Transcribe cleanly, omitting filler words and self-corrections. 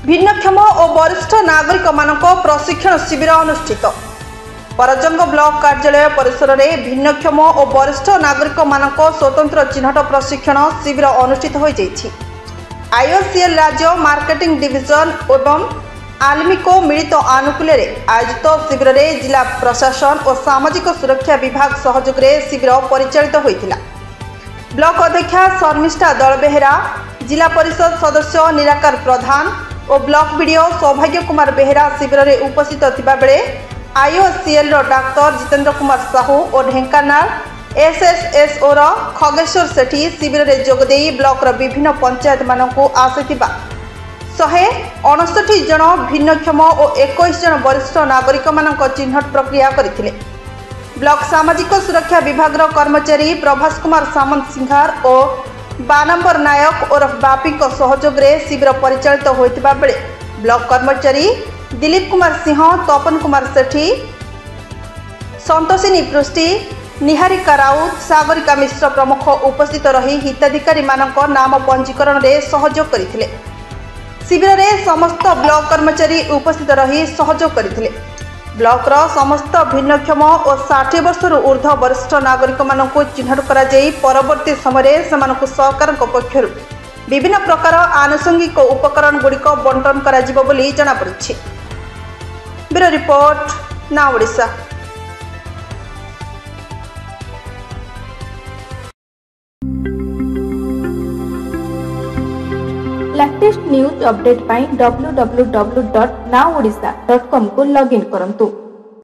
भिन्नक्षम और वरिष्ठ नागरिक मानक प्रशिक्षण शिविर अनुष्ठित। परजंग ब्लॉक कार्यालय परिसर में भिन्नक्षम और वरिष्ठ नागरिक मानक स्वतंत्र चिन्हट प्रशिक्षण शिविर अनुष्ठित हो जाइछि। आईओसीएल राज्य मार्केटिंग डिविजन एवं आलमिको मिलित आनुकूल्य आयोजित शिविर में जिला प्रशासन और सामाजिक सुरक्षा विभाग सहयोग में शिविर परिचालित होइथिला। ब्लॉक अध्यक्षा शर्मिष्ठा दलबेहेरा, जिला परिषद सदस्य निराकार प्रधान और ब्लॉक वीडियो सौभाग्य कुमार बेहेरा शिविर में उपस्थित थिबा बेले आईओसीएल डाक्तर जितेंद्र कुमार साहू और ढेंकानाल एसएसएसओ खगेश्वर सेठी शिविर में जोगदे ब्लॉक विभिन्न पंचायत मानक आसिथिबा 159 जन भिन्नक्षम और 21 जन वरिष्ठ नागरिक मानक चिन्हट प्रक्रिया करथिले। ब्लॉक सामाजिक सुरक्षा विभाग कर्मचारी प्रभास कुमार सामंत सिंघार और बानंबर नायक और बापी सहयोग में शिविर परिचालित होइतिबा बेले ब्लॉक कर्मचारी दिलीप कुमार सिंह, तपन कुमार सेठी, संतोषिनी पृष्टि, निहारिका राउत, सागरिका मिश्र प्रमुख उपस्थित रही हिताधिकारी मानक नाम पंजीकरण में सहयोग करथिले। शिविर में समस्त ब्लॉक कर्मचारी उपस्थित रही सहयोग करथिले। ब्लॉक समस्त भिन्नक्षम और 60 वर्ष ऊर्ध्व वरिष्ठ नागरिक मानक चिन्हट करा जाई परवर्ती समय से सरकार पक्षर विभिन्न प्रकार आनुषंगिक उपकरण गुड़िक बंटन करा जिवो बोली जना पड़िछि। ब्यूरो रिपोर्ट, ना ओडिशा। लेटेस्ट न्यूज अपडेट पाई www.naodisha.com को लॉगिन करंतु।